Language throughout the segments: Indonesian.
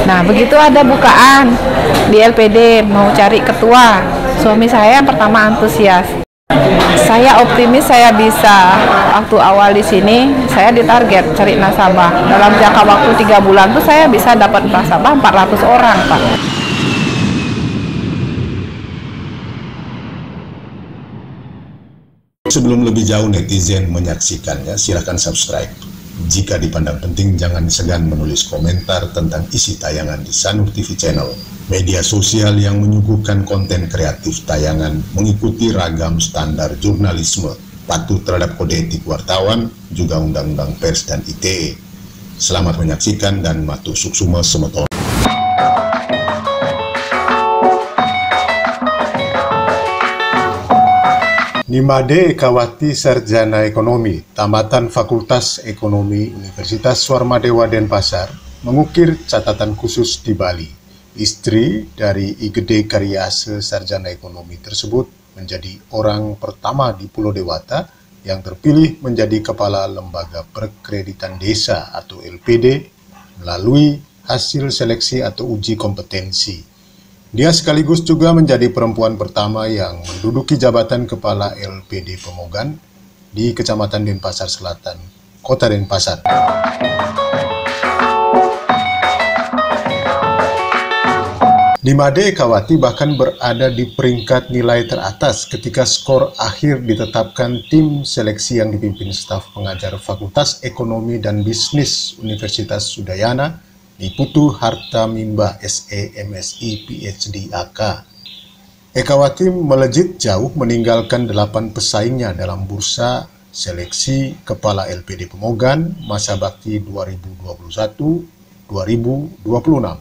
Nah, begitu ada bukaan di LPD mau cari ketua, suami saya yang pertama antusias. Saya optimis saya bisa. Waktu awal di sini saya ditarget cari nasabah. Dalam jangka waktu 3 bulan tuh saya bisa dapat nasabah 400 orang, Pak. Sebelum lebih jauh netizen menyaksikannya, silakan subscribe. Jika dipandang penting, jangan segan menulis komentar tentang isi tayangan di Sanur TV Channel. Media sosial yang menyuguhkan konten kreatif tayangan mengikuti ragam standar jurnalisme, patuh terhadap kode etik wartawan, juga Undang-Undang Pers dan ITE. Selamat menyaksikan dan matur suksuma semeton. Nimade Ekawati Sarjana Ekonomi, tamatan Fakultas Ekonomi Universitas Swarmadewa Denpasar, mengukir catatan khusus di Bali. Istri dari I Gede Karyase Sarjana Ekonomi tersebut menjadi orang pertama di Pulau Dewata yang terpilih menjadi Kepala Lembaga Perkreditan Desa atau LPD melalui hasil seleksi atau uji kompetensi. Dia sekaligus juga menjadi perempuan pertama yang menduduki jabatan Kepala LPD Pemogan di Kecamatan Denpasar Selatan, Kota Denpasar. Nimade Ekawati bahkan berada di peringkat nilai teratas ketika skor akhir ditetapkan tim seleksi yang dipimpin staf pengajar Fakultas Ekonomi dan Bisnis Universitas Udayana di Putu Hartamimba SE MSI PhD AK. Ekawati melejit jauh meninggalkan 8 pesaingnya dalam bursa seleksi Kepala LPD Pemogan masa bakti 2021-2026.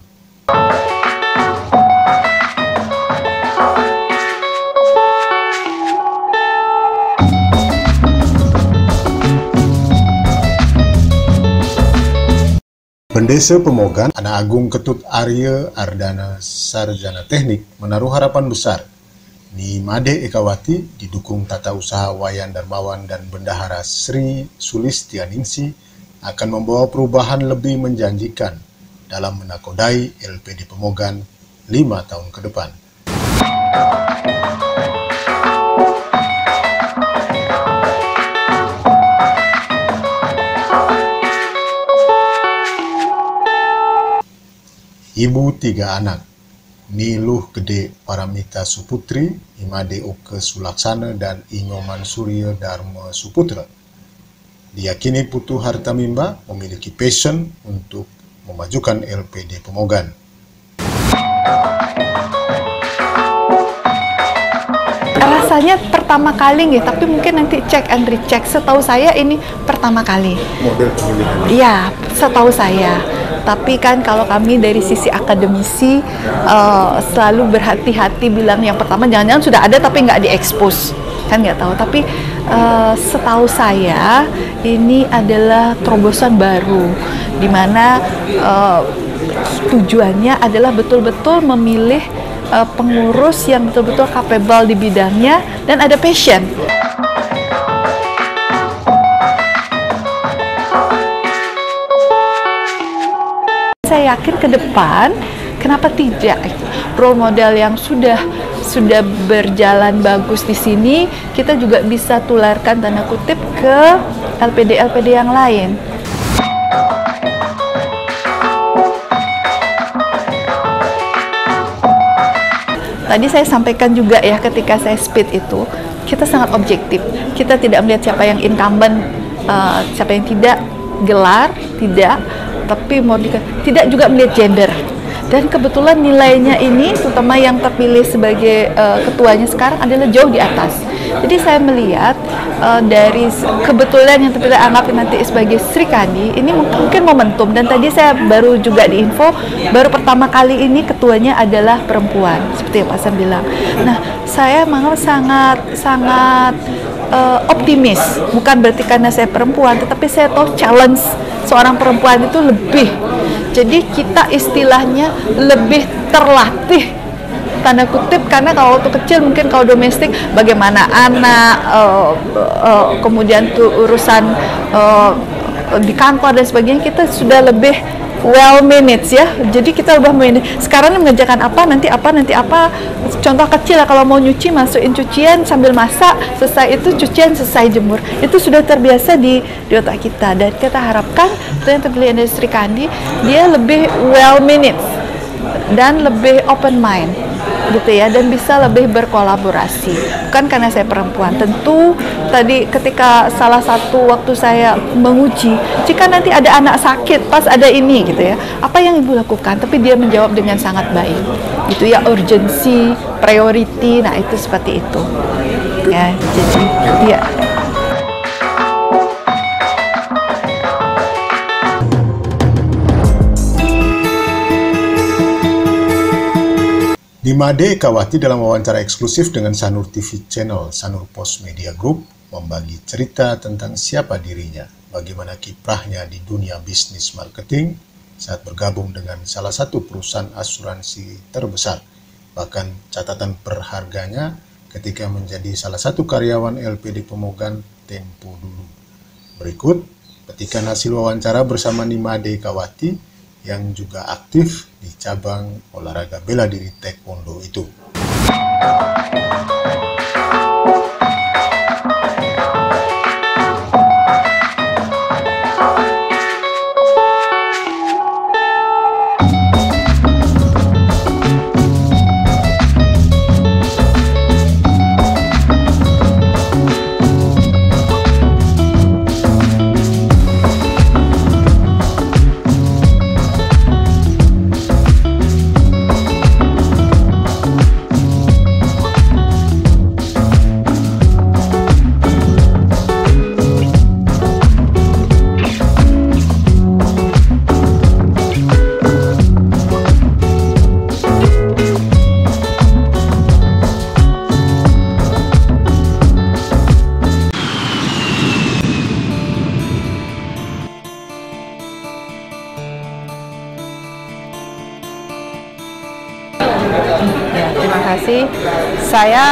Pendesa Pemogan, Anak Agung Ketut Arya Ardana Sarjana Teknik, menaruh harapan besar. Nimade Ekawati didukung Tata Usaha Wayan Darmawan dan Bendahara Sri Sulistianingsi akan membawa perubahan lebih menjanjikan dalam menakodai LPD Pemogan 5 tahun ke depan. Ibu 3 anak, Niluh Gede Paramita Suputri, Imade Oke Sulaksana, dan Ingoman Surya Dharma Suputra. Diyakini Putu Hartamimba memiliki passion untuk memajukan LPD Pemogan. Rasanya pertama kali tapi mungkin nanti cek and recheck. Setahu saya ini pertama kali. Model pemilihan? Iya, setahu saya. Tapi kan kalau kami dari sisi akademisi selalu berhati-hati bilang yang pertama jangan-jangan sudah ada tapi nggak diekspos, kan nggak tahu. Tapi setahu saya ini adalah terobosan baru, di mana tujuannya adalah betul-betul memilih pengurus yang betul-betul capable di bidangnya dan ada passion. Saya yakin ke depan, kenapa tidak? Role model yang sudah berjalan bagus di sini, kita juga bisa tularkan tanda kutip ke LPD-LPD yang lain. Tadi saya sampaikan juga ya ketika saya speed itu, kita sangat objektif. Kita tidak melihat siapa yang incumbent, siapa yang tidak, gelar, tidak. Tapi mau tidak juga melihat gender, dan kebetulan nilainya ini terutama yang terpilih sebagai ketuanya sekarang adalah jauh di atas. Jadi saya melihat dari kebetulan yang terpilih anggap nanti sebagai Sri Kandi ini mungkin momentum, dan tadi saya baru juga diinfo baru pertama kali ini ketuanya adalah perempuan seperti yang Pak Sam bilang. Nah, saya memang sangat optimis, bukan berarti karena saya perempuan, tetapi saya tahu challenge seorang perempuan itu lebih, jadi kita istilahnya lebih terlatih tanda kutip, karena kalau waktu kecil mungkin kalau domestik bagaimana anak, kemudian tuh urusan di kantor dan sebagainya, kita sudah lebih well minutes ya. Jadi kita ubah sekarang mengerjakan apa, nanti apa, nanti apa. Contoh kecil lah, kalau mau nyuci masukin cucian sambil masak, selesai itu cucian, selesai jemur. Itu sudah terbiasa di otak kita, dan kita harapkan yang terpilih industri kandi dia lebih well minutes dan lebih open mind gitu ya, dan bisa lebih berkolaborasi. Bukan karena saya perempuan, tentu tadi ketika salah satu waktu saya menguji, jika nanti ada anak sakit pas ada ini gitu ya, apa yang ibu lakukan? Tapi dia menjawab dengan sangat baik gitu ya, urgency, priority, nah itu seperti itu ya. Jadi ya. Nimade Ekawati dalam wawancara eksklusif dengan Sanur TV Channel Sanur Post Media Group membagi cerita tentang siapa dirinya, bagaimana kiprahnya di dunia bisnis marketing saat bergabung dengan salah satu perusahaan asuransi terbesar, bahkan catatan berharganya ketika menjadi salah satu karyawan LPD Pemogan tempo dulu. Berikut petikan hasil wawancara bersama Nimade Ekawati yang juga aktif di cabang olahraga bela diri taekwondo itu. Ya, terima kasih. Saya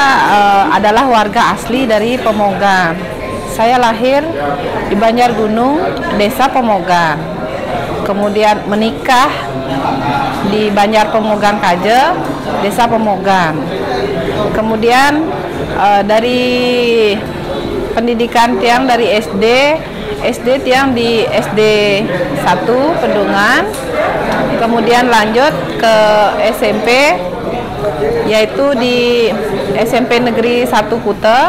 adalah warga asli dari Pemogan. Saya lahir di Banjargunung, Desa Pemogan. Kemudian menikah di Banjar Pemogan Kaje, Desa Pemogan. Kemudian dari pendidikan tiang dari SD tiang di SD 1 Pendungan. Kemudian lanjut ke SMP, yaitu di SMP Negeri 1 Kute.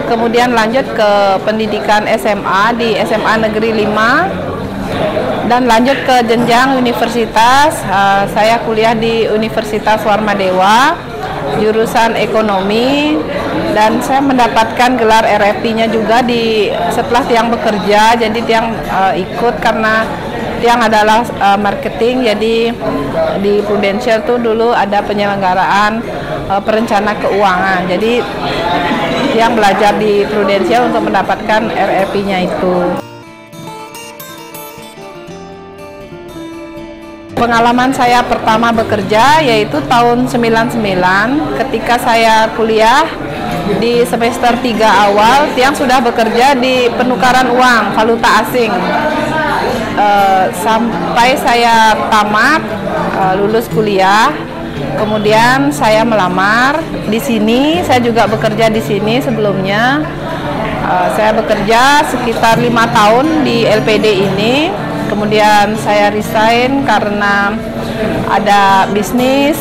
Kemudian lanjut ke pendidikan SMA di SMA Negeri 5, dan lanjut ke jenjang universitas. Saya kuliah di Universitas Warmadewa, jurusan ekonomi, dan saya mendapatkan gelar RFP-nya juga setelah tiang bekerja. Jadi tiang ikut karena tiang adalah marketing. Jadi di Prudential tuh dulu ada penyelenggaraan perencana keuangan. Jadi tiang belajar di Prudential untuk mendapatkan RFP-nya itu. Pengalaman saya pertama bekerja yaitu tahun 99 ketika saya kuliah di semester 3 awal. Tiang sudah bekerja di penukaran uang valuta asing. Sampai saya tamat, lulus kuliah, kemudian saya melamar di sini. Saya juga bekerja di sini sebelumnya. Saya bekerja sekitar 5 tahun di LPD ini. Kemudian saya resign karena ada bisnis.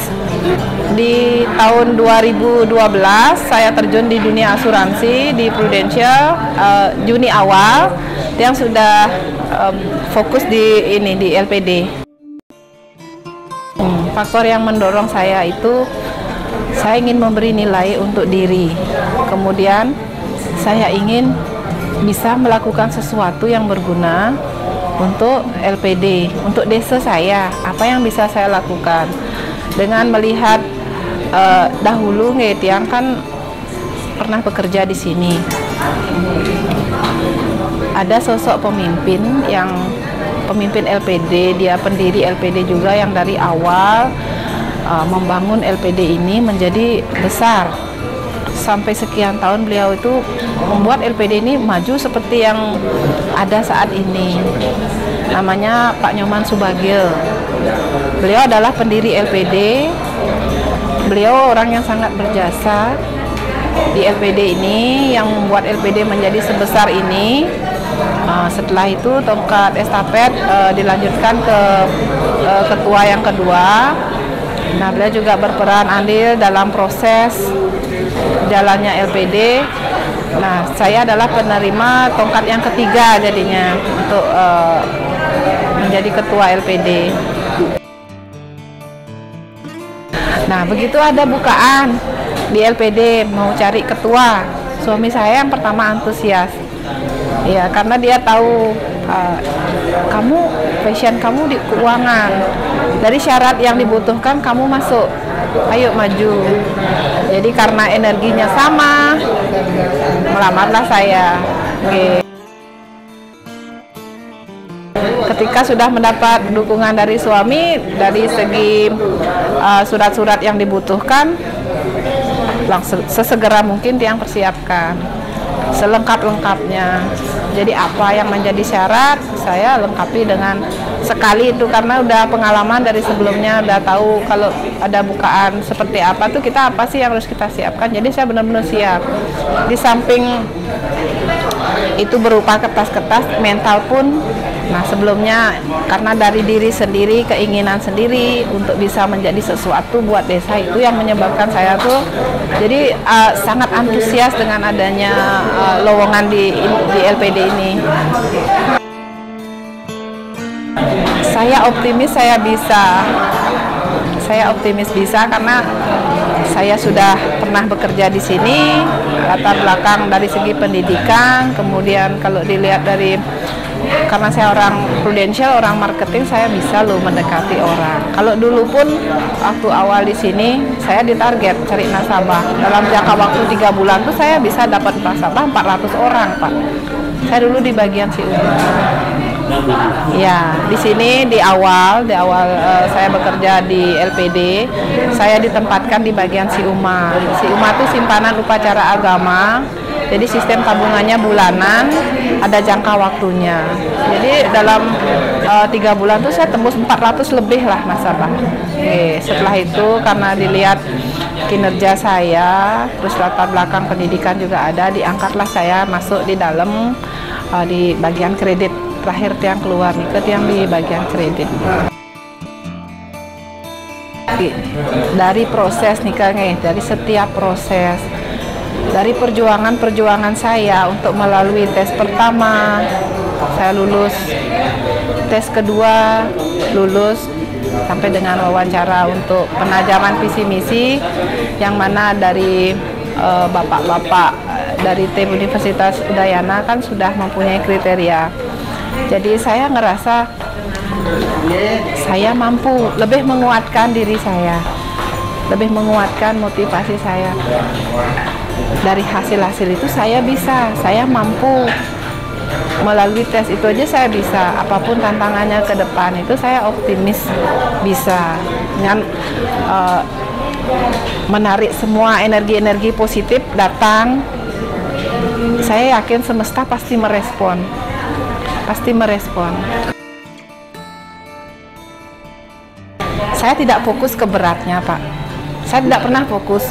Di tahun 2012 saya terjun di dunia asuransi di Prudential. Juni awal yang sudah fokus di LPD. Faktor yang mendorong saya itu saya ingin memberi nilai untuk diri. Kemudian saya ingin bisa melakukan sesuatu yang berguna untuk LPD, untuk desa saya. Apa yang bisa saya lakukan dengan melihat dahulu tiang kan pernah bekerja di sini. Ada sosok pemimpin pemimpin LPD, dia pendiri LPD juga yang dari awal membangun LPD ini menjadi besar. Sampai sekian tahun beliau itu membuat LPD ini maju seperti yang ada saat ini. namanya Pak Nyoman Subagio. Beliau adalah pendiri LPD. Beliau orang yang sangat berjasa di LPD ini, yang membuat LPD menjadi sebesar ini. Setelah itu tongkat estafet dilanjutkan ke ketua yang kedua. Nah, beliau juga berperan andil dalam proses jalannya LPD. Nah, saya adalah penerima tongkat yang ketiga jadinya untuk menjadi ketua LPD. Nah, begitu ada bukaan di LPD mau cari ketua, suami saya yang pertama antusias. Ya, karena dia tahu kamu passion kamu di keuangan. Dari syarat yang dibutuhkan kamu masuk. Ayo maju. Jadi karena energinya sama, melamarlah saya. Oke. Ketika sudah mendapat dukungan dari suami dari segi surat-surat yang dibutuhkan, langsung sesegera mungkin Tiang persiapkan selengkap-lengkapnya. Jadi apa yang menjadi syarat saya lengkapi dengan sekali itu, karena udah pengalaman dari sebelumnya, udah tahu kalau ada bukaan seperti apa tuh kita apa sih yang harus kita siapkan. Jadi saya benar-benar siap. Di samping itu berupa kertas-kertas, mental pun. Nah, sebelumnya karena dari diri sendiri, keinginan sendiri untuk bisa menjadi sesuatu buat desa, itu yang menyebabkan saya tuh jadi sangat antusias dengan adanya lowongan di LPD ini. Saya optimis saya bisa. Saya optimis bisa karena saya sudah pernah bekerja di sini, latar belakang dari segi pendidikan, kemudian kalau dilihat dari karena saya orang prudensial, orang marketing, saya bisa loh mendekati orang. Kalau dulu pun waktu awal di sini saya ditarget cari nasabah. Dalam jangka waktu 3 bulan tuh saya bisa dapat nasabah 400 orang, Pak. Saya dulu di bagian CUMA. Ya, di sini di awal saya bekerja di LPD, saya ditempatkan di bagian CUMA. CUMA itu simpanan upacara agama. Jadi sistem tabungannya bulanan, ada jangka waktunya. Jadi dalam 3 bulan tuh saya tembus 400 lebih lah nasabah. Oke, setelah itu karena dilihat kinerja saya, terus latar belakang pendidikan juga ada, diangkatlah saya masuk di dalam di bagian kredit. Terakhir Tiang keluar nih, Tiang di bagian kredit. Dari proses nih Kang, dari setiap proses, dari perjuangan saya untuk melalui tes pertama, saya lulus, tes kedua lulus, sampai dengan wawancara untuk penajaman visi misi, yang mana dari bapak-bapak dari tim Universitas Udayana kan sudah mempunyai kriteria. Jadi saya ngerasa saya mampu, lebih menguatkan diri saya, lebih menguatkan motivasi saya. Dari hasil-hasil itu saya bisa, saya mampu. Melalui tes itu aja saya bisa, apapun tantangannya ke depan itu saya optimis bisa. Dengan menarik semua energi-energi positif datang, saya yakin semesta pasti merespon. Saya tidak fokus ke beratnya, Pak. Saya tidak pernah fokus.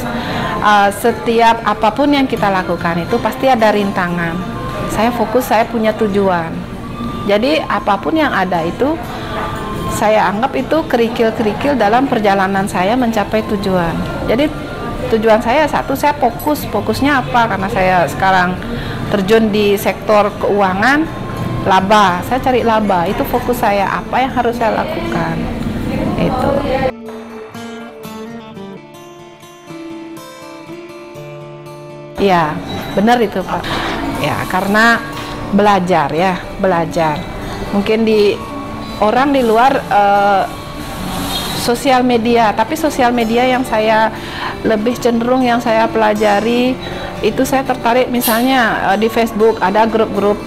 Setiap apapun yang kita lakukan itu pasti ada rintangan. Saya fokus, saya punya tujuan. Jadi apapun yang ada itu saya anggap itu kerikil-kerikil dalam perjalanan saya mencapai tujuan. Jadi tujuan saya satu, saya fokusnya apa? Karena saya sekarang terjun di sektor keuangan, laba, saya cari laba, itu fokus saya, apa yang harus saya lakukan, itu. Ya, benar itu Pak. Ya, karena belajar. Mungkin di orang di luar sosial media, tapi sosial media yang saya lebih cenderung yang saya pelajari itu saya tertarik misalnya di Facebook ada grup-grup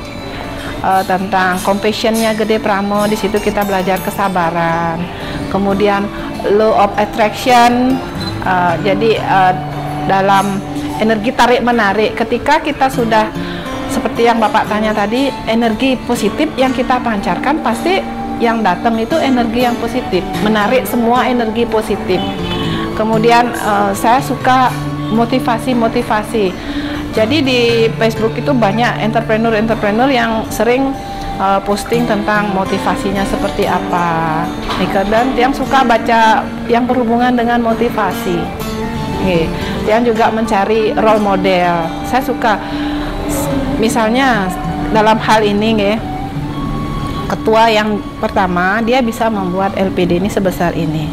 tentang compassionnya Gede Pramo. Di situ kita belajar kesabaran, kemudian law of attraction. Jadi dalam energi tarik menarik, ketika kita sudah seperti yang Bapak tanya tadi, energi positif yang kita pancarkan pasti yang datang itu energi yang positif, menarik semua energi positif. Kemudian saya suka motivasi. Jadi di Facebook itu banyak entrepreneur yang sering posting tentang motivasinya seperti apa. Dan yang suka baca yang berhubungan dengan motivasi. Yang juga mencari role model. Saya suka, misalnya dalam hal ini, ketua yang pertama dia bisa membuat LPD ini sebesar ini.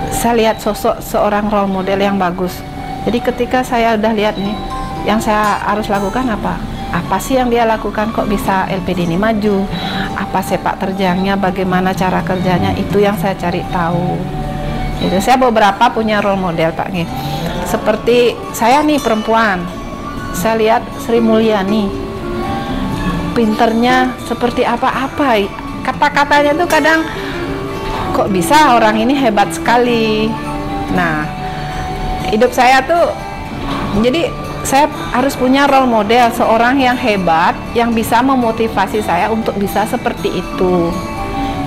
Saya lihat sosok seorang role model yang bagus. Jadi ketika saya udah lihat nih, yang saya harus lakukan apa? Apa sih yang dia lakukan kok bisa LPD ini maju? Apa sepak terjangnya? Bagaimana cara kerjanya? Itu yang saya cari tahu. Itu saya beberapa punya role model Pak nih. Seperti saya nih perempuan, saya lihat Sri Mulyani, pinternya seperti apa-apa, kata-katanya tuh kadang kok bisa orang ini hebat sekali. Nah, hidup saya tuh jadi saya harus punya role model, seorang yang hebat yang bisa memotivasi saya untuk bisa seperti itu,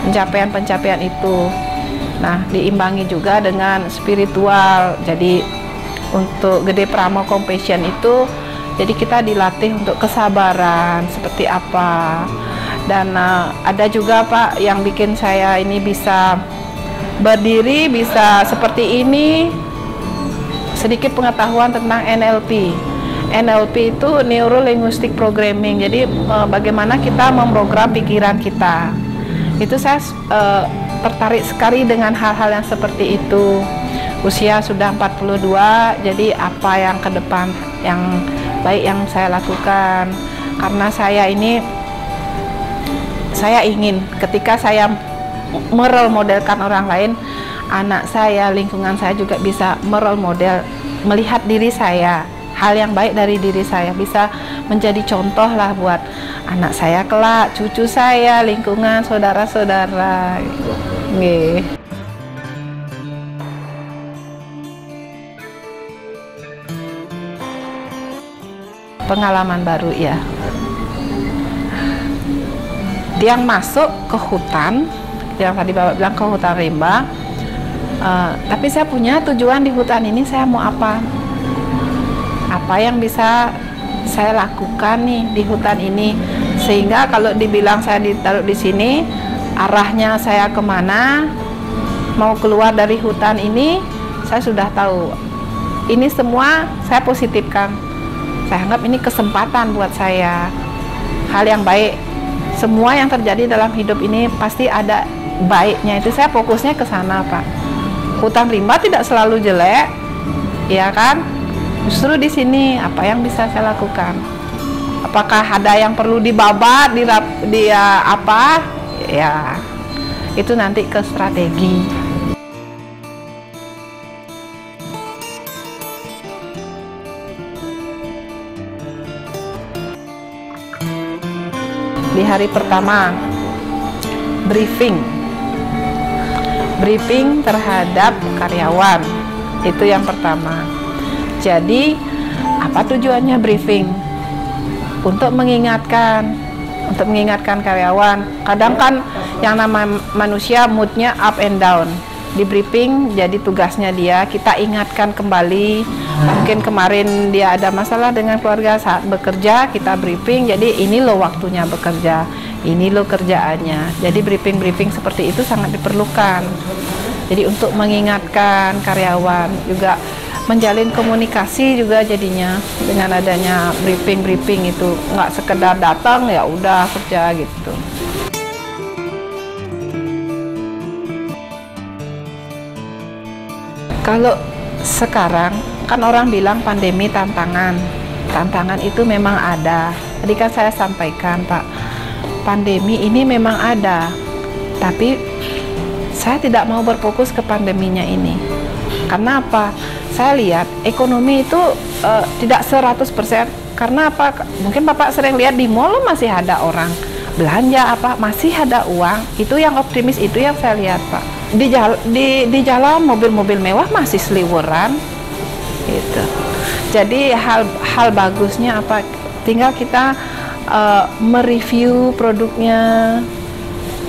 pencapaian itu. Nah, diimbangi juga dengan spiritual. Jadi untuk Gede Pramo Compassion itu, jadi kita dilatih untuk kesabaran seperti apa. Dan ada juga Pak yang bikin saya ini bisa berdiri, bisa seperti ini, sedikit pengetahuan tentang NLP. NLP itu Neuro Linguistic Programming. Jadi bagaimana kita memprogram pikiran kita. Itu saya tertarik sekali dengan hal-hal yang seperti itu. Usia sudah 42, jadi apa yang ke depan yang baik yang saya lakukan, karena saya ingin ketika saya merole modelkan orang lain, anak saya, lingkungan saya juga bisa merole model, melihat diri saya, hal yang baik dari diri saya, bisa menjadi contoh lah buat anak saya kelak, cucu saya, lingkungan, saudara-saudara gitu. Pengalaman baru ya, yang masuk ke hutan, yang tadi Bapak bilang ke hutan rimba, tapi saya punya tujuan di hutan ini, saya mau apa yang bisa saya lakukan nih di hutan ini, sehingga kalau dibilang saya ditaruh di sini, arahnya saya kemana, mau keluar dari hutan ini, saya sudah tahu. Ini semua saya positifkan. Saya anggap ini kesempatan buat saya, hal yang baik. Semua yang terjadi dalam hidup ini pasti ada baiknya. Itu saya fokusnya ke sana Pak. Hutan rimba tidak selalu jelek, ya kan? Justru di sini apa yang bisa saya lakukan? Apakah ada yang perlu dibabat, apa? Ya, itu nanti ke strategi. Di hari pertama briefing terhadap karyawan, itu yang pertama. Jadi apa tujuannya briefing? Untuk mengingatkan karyawan. Kadang kan yang namanya manusia moodnya up and down. Di briefing jadi tugasnya dia, kita ingatkan kembali. Mungkin kemarin dia ada masalah dengan keluarga saat bekerja, kita briefing, jadi ini loh waktunya bekerja, ini loh kerjaannya. Jadi briefing seperti itu sangat diperlukan. Jadi untuk mengingatkan karyawan, juga menjalin komunikasi juga jadinya dengan adanya briefing itu, nggak sekedar datang ya udah kerja gitu. Kalau sekarang kan orang bilang pandemi tantangan itu memang ada. Tadi kan saya sampaikan Pak, pandemi ini memang ada, tapi saya tidak mau berfokus ke pandeminya ini. Karena apa? Saya lihat ekonomi itu tidak 100%. Karena apa? Mungkin Bapak sering lihat di mall masih ada orang belanja apa, masih ada uang. Itu yang optimis, itu yang saya lihat Pak. Di jalan mobil-mobil mewah masih seliweran gitu. Jadi hal bagusnya apa, Tinggal kita mereview produknya,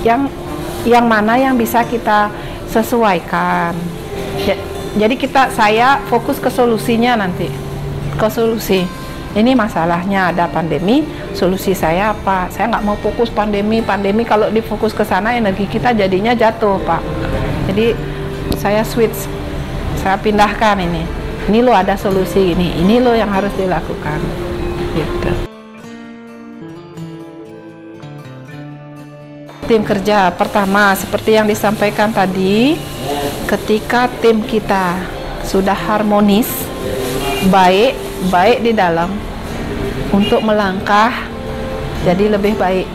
yang mana yang bisa kita sesuaikan. Jadi saya fokus ke solusinya nanti, ke solusi. Ini masalahnya ada pandemi, solusi saya apa? Saya nggak mau fokus pandemi kalau difokus ke sana energi kita jadinya jatuh, Pak. Jadi saya switch, saya pindahkan ini. Ini loh ada solusi ini loh yang harus dilakukan. Gitu. Tim kerja pertama seperti yang disampaikan tadi, ketika tim kita sudah harmonis, baik di dalam untuk melangkah jadi lebih baik.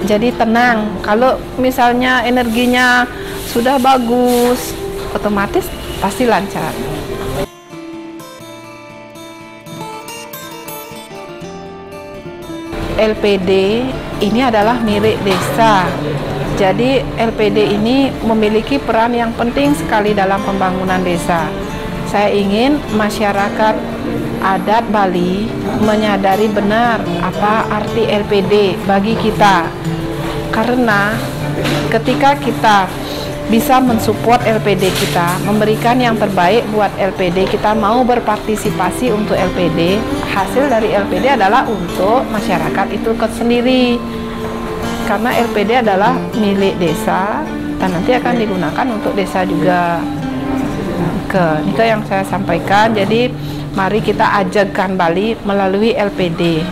Jadi tenang, kalau misalnya energinya sudah bagus, otomatis pasti lancar. LPD ini adalah milik desa. Jadi LPD ini memiliki peran yang penting sekali dalam pembangunan desa. Saya ingin masyarakat adat Bali menyadari benar apa arti LPD bagi kita. Karena ketika kita bisa mensupport LPD kita, memberikan yang terbaik buat LPD, kita mau berpartisipasi untuk LPD, hasil dari LPD adalah untuk masyarakat itu sendiri. Karena LPD adalah milik desa dan nanti akan digunakan untuk desa juga. Ini yang saya sampaikan. Jadi mari kita ajarkan Bali melalui LPD.